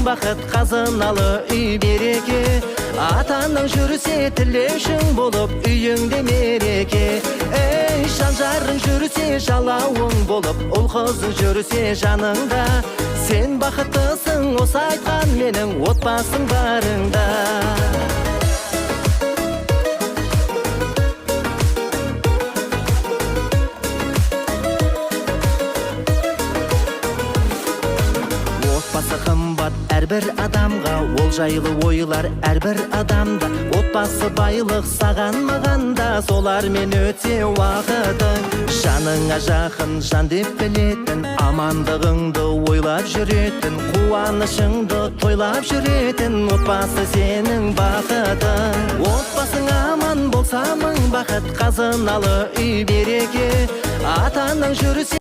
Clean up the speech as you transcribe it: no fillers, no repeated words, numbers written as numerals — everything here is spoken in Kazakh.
бақыт, қазыналы үй береке. Атаның жүрсе тілеушің болып, үйіңде мереке. Ей, жан-жарың жүрсе жалауың болып, ұл-қызың жүрсе жаныңда. Сен бақыттысың, осы айтқан менің отбасың барыңда. Отбасы қымбат әрбір адамға, ол жайлы ойлар әрбір адамда. Отбасы байлық саған мағанда, солармен өте уақытың. Жаныңа жақын жан деп білетін, амандығыңды ойлап жүретін, қуанышыңды тойлап жүретін. Отбасы сенің бақытың. Отбасың аман болса мың бақыт, қазыналы үй береке. Атаның жүрсе